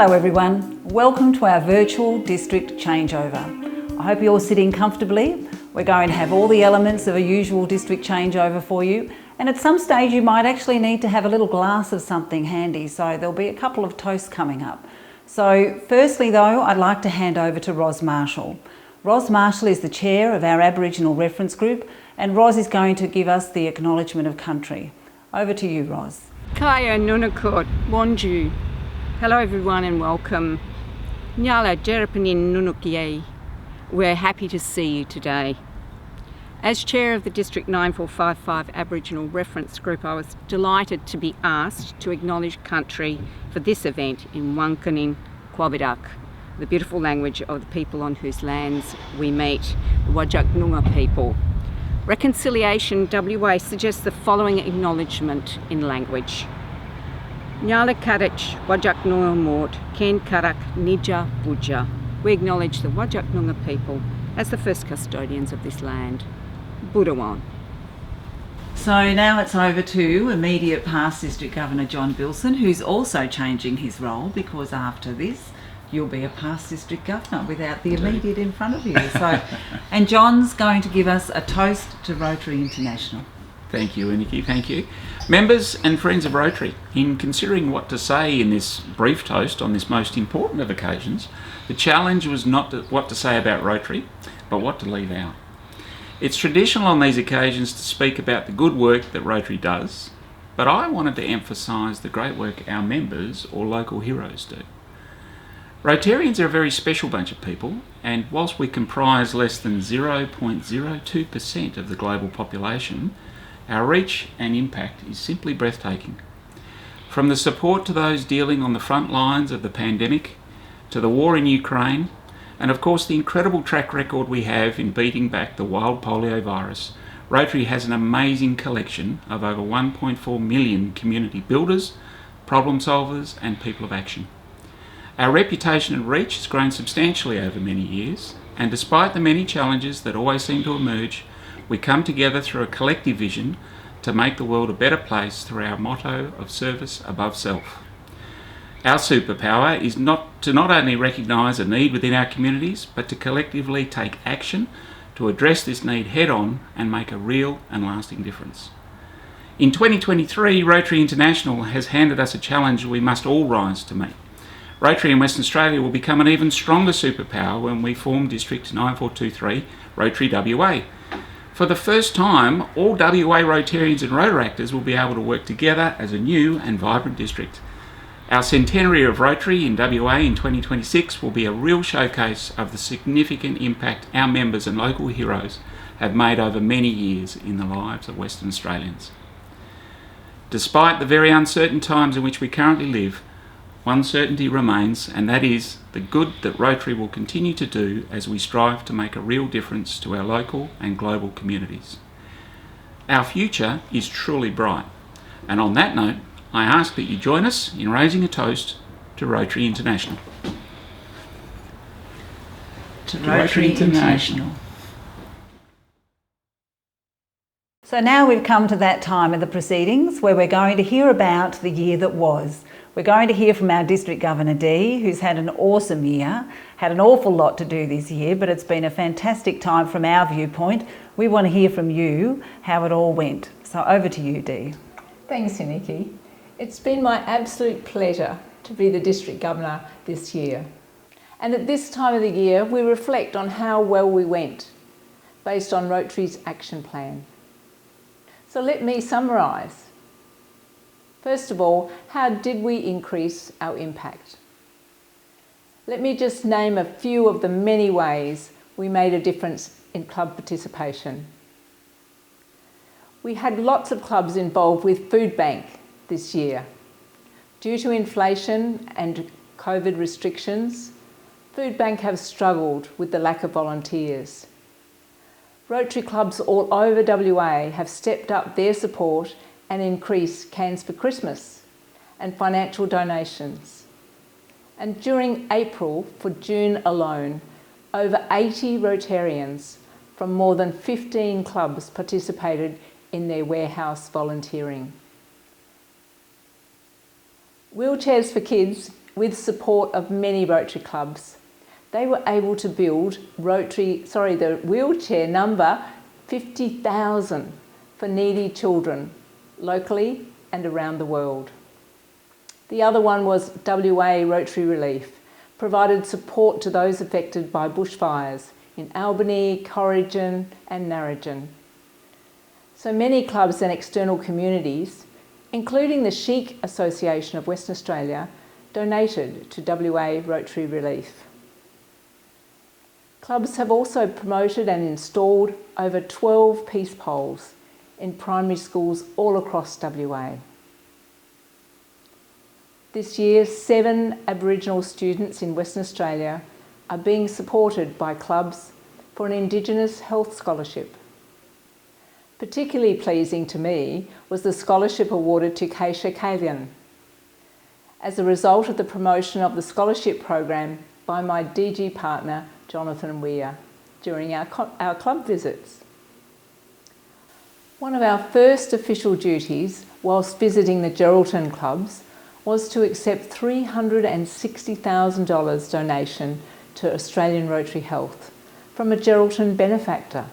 Hello everyone, welcome to our virtual district changeover. I hope you're sitting comfortably. We're going to have all the elements of a usual district changeover for you, and at some stage you might actually need to have a little glass of something handy, so there'll be a couple of toasts coming up. So firstly though, I'd like to hand over to Ros Marshall. Ros Marshall is the chair of our Aboriginal reference group, and Ros is going to give us the acknowledgement of country. Over to you, Ros. Kaya Nunakot, Wonju. Hello everyone and welcome. Nyala Jerapanin Nunukie. We're happy to see you today. As chair of the District 9455 Aboriginal Reference Group, I was delighted to be asked to acknowledge country for this event in Wankanin Quabidak, the beautiful language of the people on whose lands we meet, the Wajak Noongar people. Reconciliation WA suggests the following acknowledgement in language. Nyala Karach Wajak Noongar Mort, Ken Karak Nija Buja. We acknowledge the Wajak Noongar people as the first custodians of this land. Budawan. So now it's over to immediate past District Governor John Bilson, who's also changing his role because after this you'll be a past District Governor without the immediate in front of you. So, and John's going to give us a toast to Rotary International. Thank you, Aniki, thank you. Members and friends of Rotary, in considering what to say in this brief toast on this most important of occasions, the challenge was not what to say about Rotary, but what to leave out. It's traditional on these occasions to speak about the good work that Rotary does, but I wanted to emphasise the great work our members or local heroes do. Rotarians are a very special bunch of people, and whilst we comprise less than 0.02% of the global population, our reach and impact is simply breathtaking. From the support to those dealing on the front lines of the pandemic, to the war in Ukraine, and of course the incredible track record we have in beating back the wild polio virus, Rotary has an amazing collection of over 1.4 million community builders, problem solvers and people of action. Our reputation and reach has grown substantially over many years, and despite the many challenges that always seem to emerge, we come together through a collective vision to make the world a better place through our motto of service above self. Our superpower is not only recognise a need within our communities, but to collectively take action to address this need head on and make a real and lasting difference. In 2023, Rotary International has handed us a challenge we must all rise to meet. Rotary in Western Australia will become an even stronger superpower when we form District 9423 Rotary WA. For the first time, all WA Rotarians and Rotaractors will be able to work together as a new and vibrant district. Our centenary of Rotary in WA in 2026 will be a real showcase of the significant impact our members and local heroes have made over many years in the lives of Western Australians. Despite the very uncertain times in which we currently live, one certainty remains, and that is the good that Rotary will continue to do as we strive to make a real difference to our local and global communities. Our future is truly bright, and on that note, I ask that you join us in raising a toast to Rotary International. To Rotary International. So now we've come to that time of the proceedings where we're going to hear about the year that was. We're going to hear from our District Governor Dee, who's had an awesome year, had an awful lot to do this year, but it's been a fantastic time from our viewpoint. We want to hear from you how it all went. So over to you, Dee. Thanks, Aniki. It's been my absolute pleasure to be the District Governor this year. And at this time of the year, we reflect on how well we went, based on Rotary's action plan. So let me summarise. First of all, how did we increase our impact? Let me just name a few of the many ways we made a difference in club participation. We had lots of clubs involved with Food Bank this year. Due to inflation and COVID restrictions, Food Bank have struggled with the lack of volunteers. Rotary clubs all over WA have stepped up their support and increase cans for Christmas and financial donations. And during April, for June alone, over 80 Rotarians from more than 15 clubs participated in their warehouse volunteering. Wheelchairs for Kids with support of many Rotary clubs, they were able to build the wheelchair number 50,000 for needy children locally and around the world. The other one was WA Rotary Relief, provided support to those affected by bushfires in Albany, Corrigin and Narrogin. So many clubs and external communities, including the Sheik Association of Western Australia, donated to WA Rotary Relief. Clubs have also promoted and installed over 12 peace poles in primary schools all across WA. This year, 7 Aboriginal students in Western Australia are being supported by clubs for an Indigenous health scholarship. Particularly pleasing to me was the scholarship awarded to Keisha Kalyan as a result of the promotion of the scholarship program by my DG partner Jonathan Weir during our club visits. One of our first official duties whilst visiting the Geraldton clubs was to accept $360,000 donation to Australian Rotary Health from a Geraldton benefactor.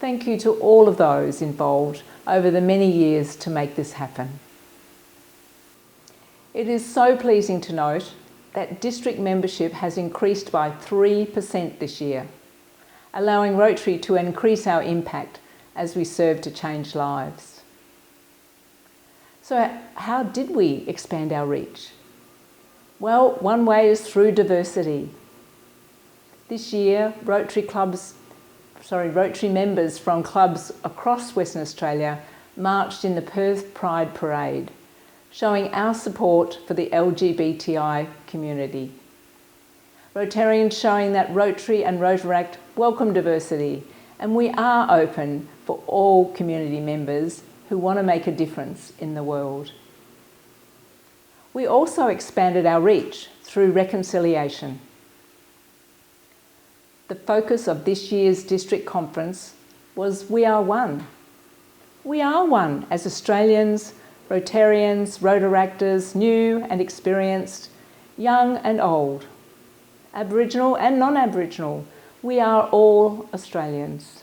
Thank you to all of those involved over the many years to make this happen. It is so pleasing to note that district membership has increased by 3% this year, allowing Rotary to increase our impact as we serve to change lives. So how did we expand our reach? Well, one way is through diversity. This year, Rotary members from clubs across Western Australia marched in the Perth Pride Parade, showing our support for the LGBTI community. Rotarians showing that Rotary and Rotaract welcome diversity, and we are open for all community members who want to make a difference in the world. We also expanded our reach through reconciliation. The focus of this year's district conference was We Are One. We are one as Australians, Rotarians, Rotaractors, new and experienced, young and old, Aboriginal and non-Aboriginal. We are all Australians.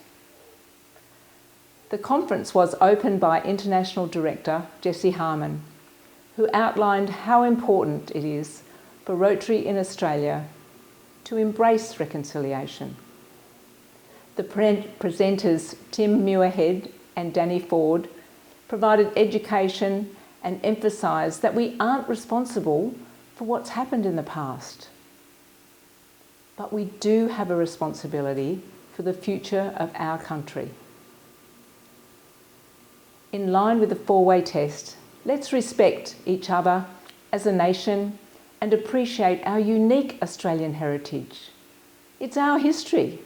The conference was opened by International Director Jessie Harman, who outlined how important it is for Rotary in Australia to embrace reconciliation. The presenters Tim Muirhead and Danny Ford provided education and emphasised that we aren't responsible for what's happened in the past. But we do have a responsibility for the future of our country. In line with the 4-way test, let's respect each other as a nation and appreciate our unique Australian heritage. It's our history,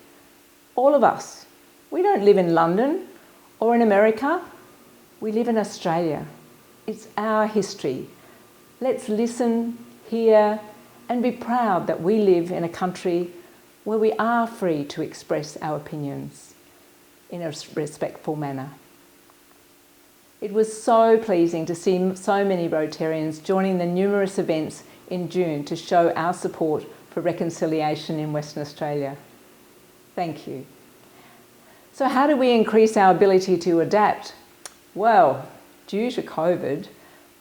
all of us. We don't live in London or in America, we live in Australia. It's our history. Let's listen, hear, and be proud that we live in a country where we are free to express our opinions in a respectful manner. It was so pleasing to see so many Rotarians joining the numerous events in June to show our support for reconciliation in Western Australia. Thank you. So how do we increase our ability to adapt? Well, due to COVID,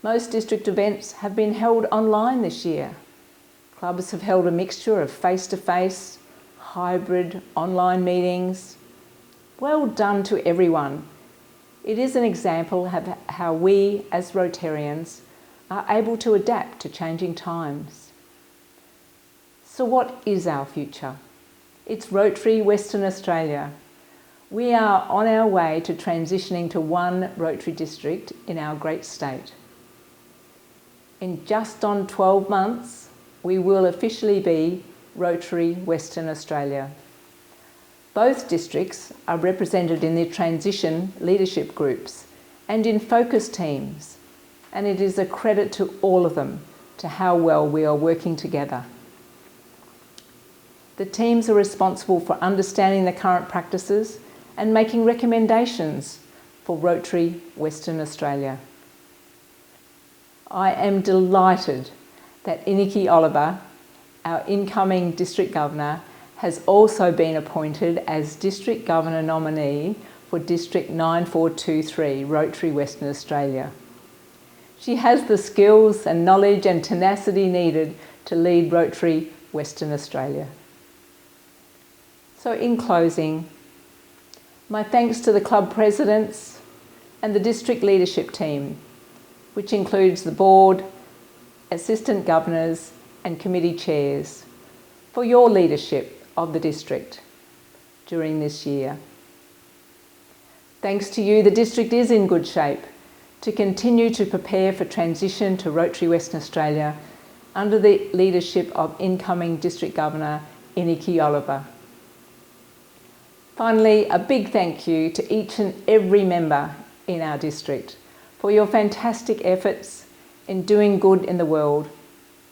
most district events have been held online this year. Clubs have held a mixture of face-to-face, hybrid, online meetings. Well done to everyone. It is an example of how we, as Rotarians, are able to adapt to changing times. So what is our future? It's Rotary Western Australia. We are on our way to transitioning to one Rotary district in our great state. In just on 12 months, we will officially be Rotary Western Australia. Both districts are represented in the transition leadership groups and in focus teams, and it is a credit to all of them to how well we are working together. The teams are responsible for understanding the current practices and making recommendations for Rotary Western Australia. I am delighted that Iniki Oliver, our incoming District Governor, has also been appointed as District Governor nominee for District 9423, Rotary Western Australia. She has the skills and knowledge and tenacity needed to lead Rotary Western Australia. So in closing, my thanks to the club presidents and the district leadership team, which includes the board, assistant governors and committee chairs, for your leadership of the district during this year. Thanks to you, the district is in good shape to continue to prepare for transition to Rotary Western Australia under the leadership of incoming District Governor Iniki Oliver. Finally, a big thank you to each and every member in our district for your fantastic efforts in doing good in the world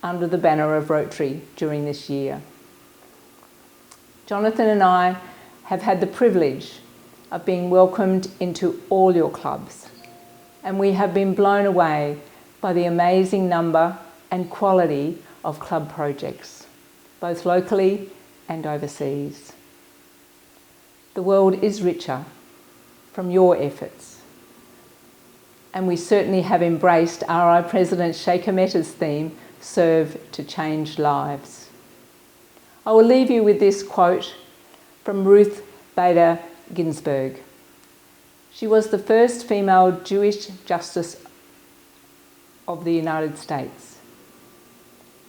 under the banner of Rotary during this year. Jonathan and I have had the privilege of being welcomed into all your clubs, and we have been blown away by the amazing number and quality of club projects, both locally and overseas. The world is richer from your efforts, and we certainly have embraced RI President Sheikha Mehta's theme, Serve to Change Lives. I will leave you with this quote from Ruth Bader Ginsburg. She was the first female Jewish Justice of the United States.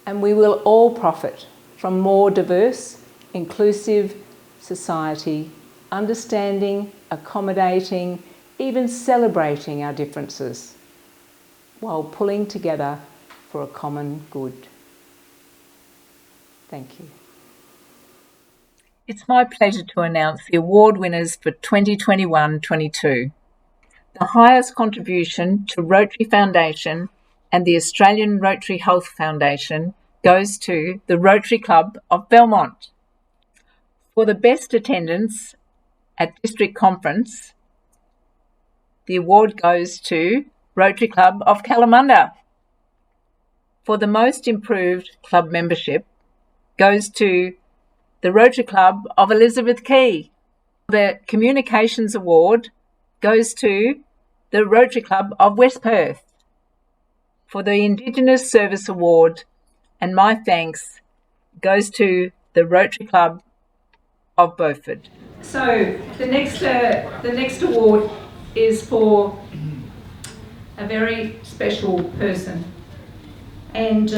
And we will all profit from more diverse, inclusive society, understanding, accommodating, even celebrating our differences, while pulling together for a common good. Thank you. It's my pleasure to announce the award winners for 2021-22. The highest contribution to Rotary Foundation and the Australian Rotary Health Foundation goes to the Rotary Club of Belmont. For the best attendance at District Conference, the award goes to Rotary Club of Kalamunda. For the most improved club membership goes to the Rotary Club of Elizabeth Quay. The Communications Award goes to the Rotary Club of West Perth. For the Indigenous Service Award, and my thanks, goes to the Rotary Club of Beaufort. So the next award is for a very special person, and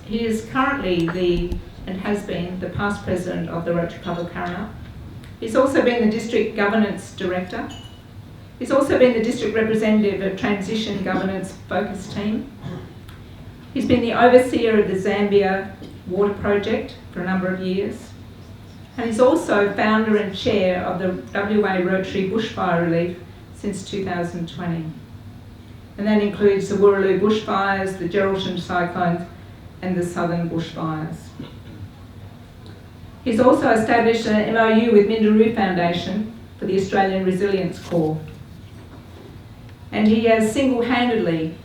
he is currently and has been the past president of the Rotary Club of Karana. He's also been the District Governance Director. He's also been the District Representative of Transition Governance Focus Team. He's been the overseer of the Zambia Water Project for a number of years. And he's also founder and chair of the WA Rotary Bushfire Relief since 2020. And that includes the Wooroloo bushfires, the Geraldton cyclones, and the Southern bushfires. He's also established an MOU with Minderoo Foundation for the Australian Resilience Corps. And he has single-handedly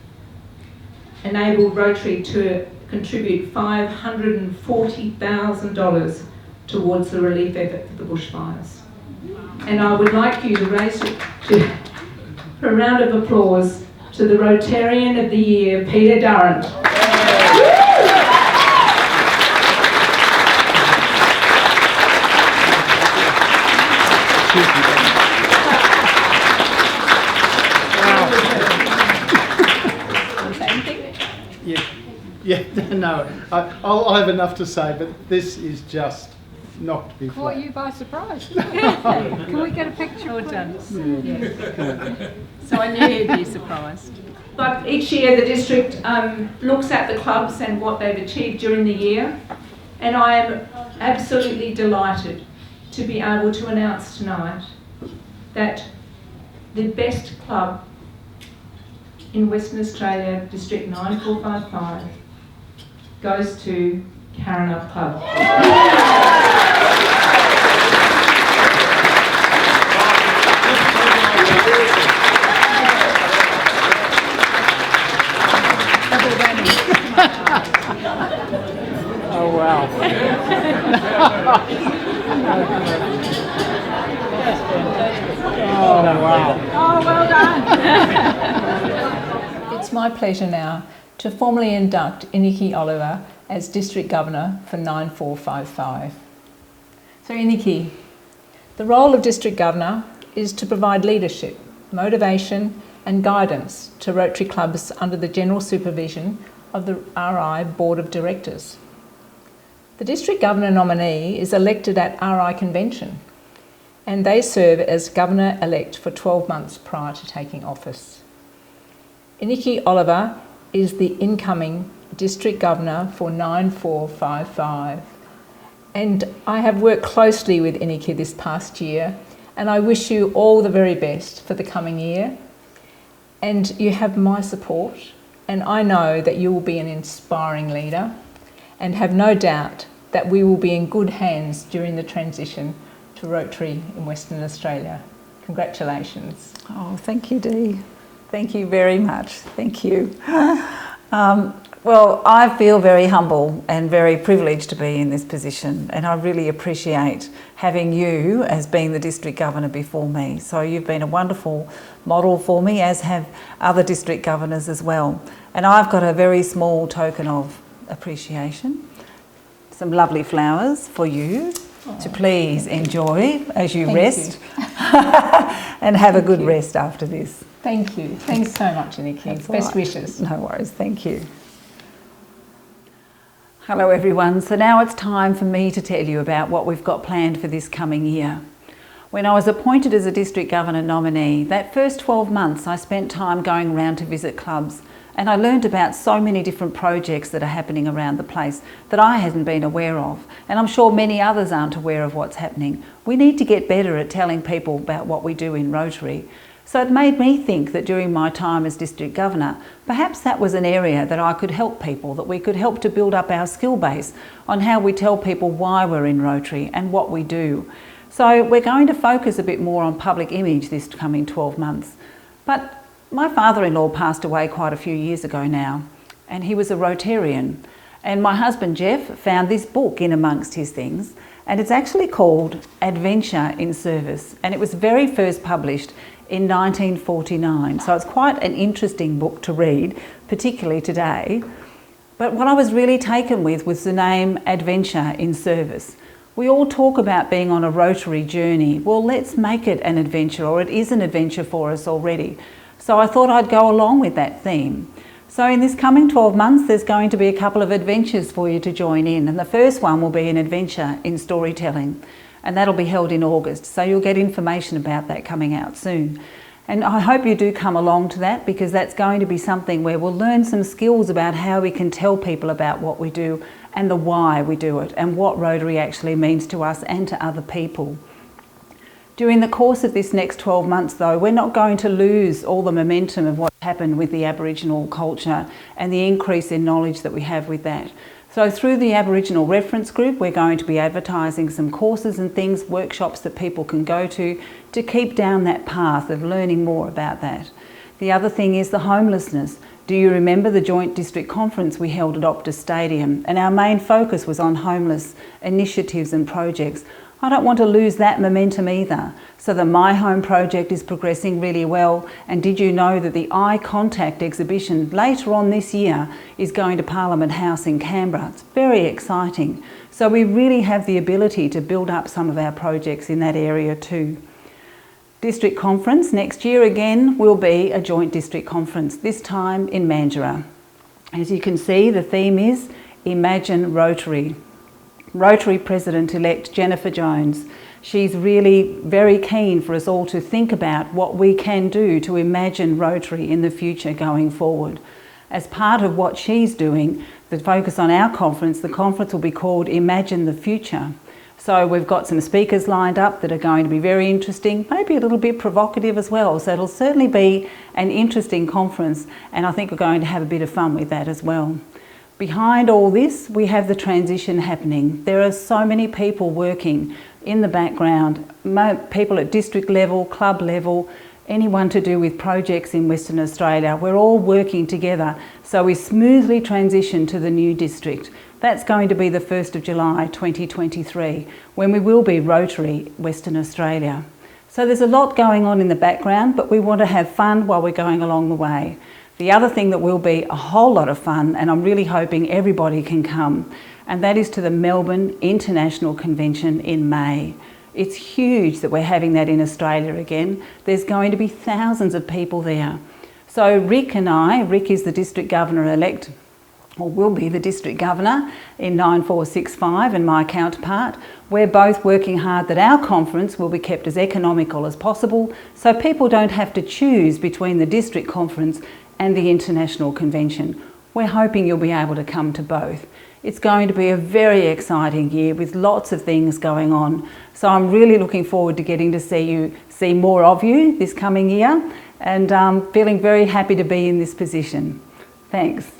enabled Rotary to contribute $540,000 towards the relief effort for the bushfires. And I would like you to raise for a round of applause to the Rotarian of the Year, Peter Durrant. Yeah, no, I'll have enough to say, but this is just knocked me flat. Caught you by surprise. Can we get a picture? Well done. Yeah. So I knew you'd be surprised. But each year the district looks at the clubs and what they've achieved during the year, and I am absolutely delighted to be able to announce tonight that the best club in Western Australia, District 9455, goes to Karana Club. Oh, wow. Oh, well done. It's my pleasure now to formally induct Iniki Oliver as District Governor for 9455. So Iniki, the role of District Governor is to provide leadership, motivation and guidance to Rotary clubs under the general supervision of the RI Board of Directors. The District Governor nominee is elected at RI Convention and they serve as Governor-elect for 12 months prior to taking office. Iniki Oliver is the incoming District Governor for 9455. And I have worked closely with Iniki this past year, and I wish you all the very best for the coming year. And you have my support, and I know that you will be an inspiring leader, and have no doubt that we will be in good hands during the transition to Rotary in Western Australia. Congratulations. Oh, thank you, Dee. Thank you very much. Thank you. Well, I feel very humble and very privileged to be in this position, and I really appreciate having you as being the District Governor before me. So you've been a wonderful model for me, as have other District Governors as well. And I've got a very small token of appreciation. Some lovely flowers for you to please enjoy as you rest and have a good rest after this. Thank you. Thanks so much, Iniki. Best wishes. No worries. Thank you. Hello everyone. So now it's time for me to tell you about what we've got planned for this coming year. When I was appointed as a District Governor nominee, that first 12 months I spent time going around to visit clubs, and I learned about so many different projects that are happening around the place that I hadn't been aware of, and I'm sure many others aren't aware of what's happening. We need to get better at telling people about what we do in Rotary. So it made me think that during my time as District Governor, perhaps that was an area that I could help people, that we could help to build up our skill base on how we tell people why we're in Rotary and what we do. So we're going to focus a bit more on public image this coming 12 months. But my father-in-law passed away quite a few years ago now, and he was a Rotarian. And my husband Jeff found this book in amongst his things, and it's actually called Adventure in Service, and it was very first published in 1949. So it's quite an interesting book to read, particularly today. But what I was really taken with was the name Adventure in Service. We all talk about being on a Rotary journey. Well, let's make it an adventure, or it is an adventure for us already. So I thought I'd go along with that theme. So in this coming 12 months, there's going to be a couple of adventures for you to join in. And the first one will be an adventure in storytelling. And that'll be held in August. So you'll get information about that coming out soon. And I hope you do come along to that, because that's going to be something where we'll learn some skills about how we can tell people about what we do and the why we do it and what Rotary actually means to us and to other people. During the course of this next 12 months though, we're not going to lose all the momentum of what's happened with the Aboriginal culture and the increase in knowledge that we have with that. So through the Aboriginal Reference Group, we're going to be advertising some courses and things, workshops that people can go to keep down that path of learning more about that. The other thing is the homelessness. Do you remember the joint district conference we held at Optus Stadium? And our main focus was on homeless initiatives and projects. I don't want to lose that momentum either. So the My Home project is progressing really well. And did you know that the Eye Contact exhibition later on this year is going to Parliament House in Canberra? It's very exciting. So we really have the ability to build up some of our projects in that area too. District Conference next year again will be a joint district conference, this time in Mandurah. As you can see, the theme is Imagine Rotary. Rotary President-elect Jennifer Jones, she's really very keen for us all to think about what we can do to imagine Rotary in the future going forward. As part of what she's doing, the focus on our conference, the conference will be called Imagine the Future. So we've got some speakers lined up that are going to be very interesting, maybe a little bit provocative as well. So it'll certainly be an interesting conference, and I think we're going to have a bit of fun with that as well. Behind all this, we have the transition happening. There are so many people working in the background, people at district level, club level, anyone to do with projects in Western Australia. We're all working together so we smoothly transition to the new district. That's going to be the 1st of July 2023, when we will be Rotary Western Australia. So there's a lot going on in the background, but we want to have fun while we're going along the way. The other thing that will be a whole lot of fun, and I'm really hoping everybody can come, and that is to the Melbourne International Convention in May. It's huge that we're having that in Australia again. There's going to be thousands of people there. So Rick and I, Rick is the District Governor-elect, or will be the District Governor in 9465, and my counterpart, we're both working hard that our conference will be kept as economical as possible, so people don't have to choose between the District Conference and the International Convention. We're hoping you'll be able to come to both. It's going to be a very exciting year with lots of things going on. So I'm really looking forward to getting to see more of you this coming year, and feeling very happy to be in this position. Thanks.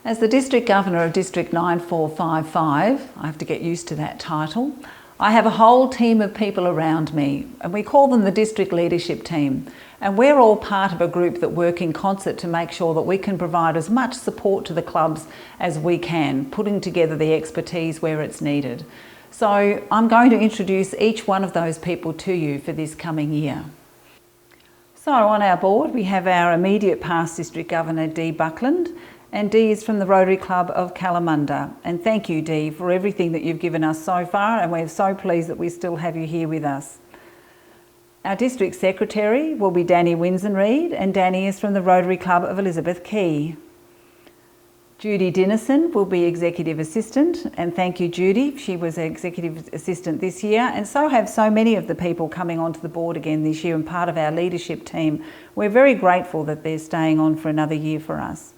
As the District Governor of District 9455, I have to get used to that title, I have a whole team of people around me, and we call them the District Leadership Team. And we're all part of a group that work in concert to make sure that we can provide as much support to the clubs as we can, putting together the expertise where it's needed. So I'm going to introduce each one of those people to you for this coming year. So on our board, we have our immediate past District Governor, Dee Buckland, and Dee is from the Rotary Club of Kalamunda. And thank you, Dee, for everything that you've given us so far, and we're so pleased that we still have you here with us. Our District Secretary will be Danny Winsen-Reid, and Danny is from the Rotary Club of Elizabeth Quay. Judy Dinnison will be Executive Assistant, and thank you, Judy. She was Executive Assistant this year, and so have so many of the people coming onto the board again this year and part of our leadership team. We're very grateful that they're staying on for another year for us.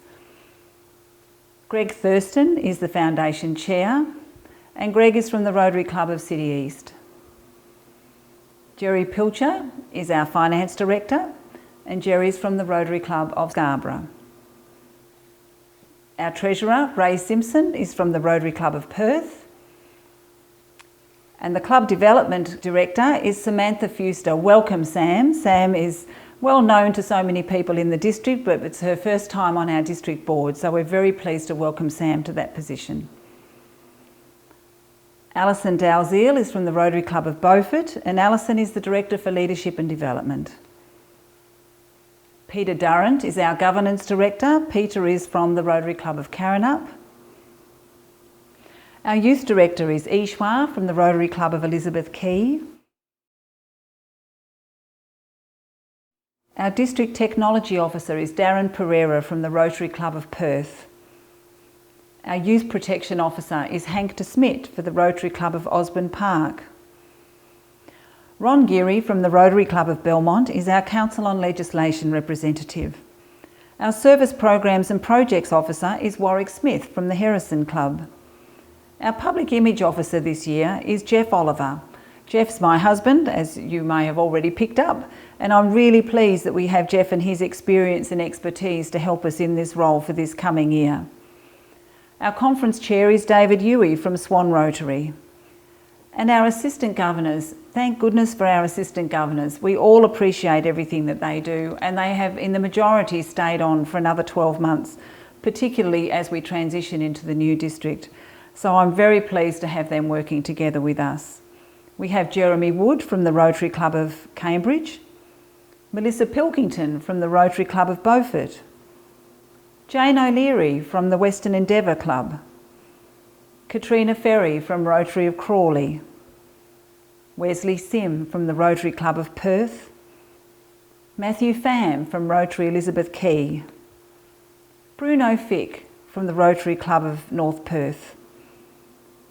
Greg Thurston is the Foundation Chair, and Greg is from the Rotary Club of City East. Jerry Pilcher is our Finance Director, and Jerry's from the Rotary Club of Scarborough. Our Treasurer, Ray Simpson, is from the Rotary Club of Perth. And the Club Development Director is Samantha Fuster. Welcome, Sam. Sam is well known to so many people in the district, but it's her first time on our district board, so we're very pleased to welcome Sam to that position. Alison Dalziel is from the Rotary Club of Beaufort, and Alison is the Director for Leadership and Development. Peter Durrant is our Governance Director. Peter is from the Rotary Club of Karrinyup. Our Youth Director is Ishwar from the Rotary Club of Elizabeth Quay. Our District Technology Officer is Darren Pereira from the Rotary Club of Perth. Our Youth Protection Officer is Hank de Smet for the Rotary Club of Osborne Park. Ron Geary from the Rotary Club of Belmont is our Council on Legislation representative. Our Service Programs and Projects Officer is Warwick Smith from the Harrison Club. Our Public Image Officer this year is Jeff Oliver. Jeff's my husband, as you may have already picked up, and I'm really pleased that we have Jeff and his experience and expertise to help us in this role for this coming year. Our Conference Chair is David Huey from Swan Rotary. And our Assistant Governors, thank goodness for our Assistant Governors. We all appreciate everything that they do, and they have, in the majority, stayed on for another 12 months, particularly as we transition into the new district. So I'm very pleased to have them working together with us. We have Jeremy Wood from the Rotary Club of Cambridge, Melissa Pilkington from the Rotary Club of Beaufort, Jane O'Leary from the Western Endeavour Club, Katrina Ferry from Rotary of Crawley, Wesley Sim from the Rotary Club of Perth, Matthew Pham from Rotary Elizabeth Quay, Bruno Fick from the Rotary Club of North Perth,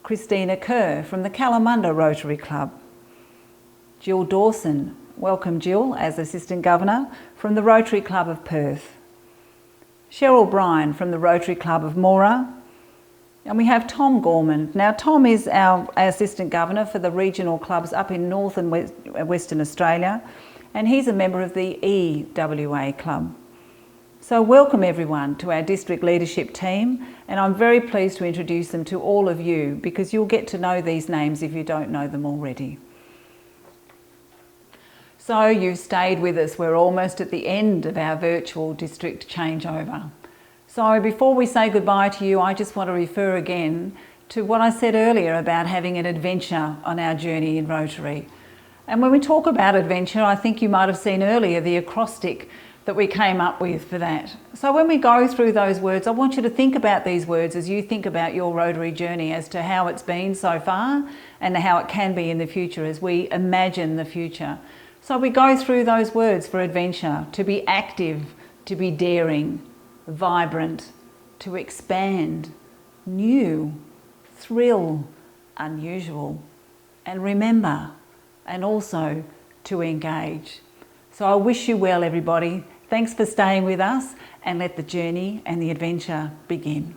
Christina Kerr from the Kalamunda Rotary Club, Jill Dawson, welcome Jill as Assistant Governor, from the Rotary Club of Perth, Cheryl Bryan from the Rotary Club of Mora, and we have Tom Gorman. Now Tom is our Assistant Governor for the regional clubs up in North and Western Australia, and he's a member of the EWA Club. So welcome everyone to our district leadership team, and I'm very pleased to introduce them to all of you because you'll get to know these names if you don't know them already. So you've stayed with us. We're almost at the end of our virtual district changeover. So before we say goodbye to you, I just want to refer again to what I said earlier about having an adventure on our journey in Rotary. And when we talk about adventure, I think you might have seen earlier the acrostic that we came up with for that. So when we go through those words, I want you to think about these words as you think about your Rotary journey, as to how it's been so far and how it can be in the future as we imagine the future. So we go through those words for adventure: to be active, to be daring, vibrant, to expand, new, thrill, unusual, and remember, and also to engage. So I wish you well, everybody. Thanks for staying with us, and let the journey and the adventure begin.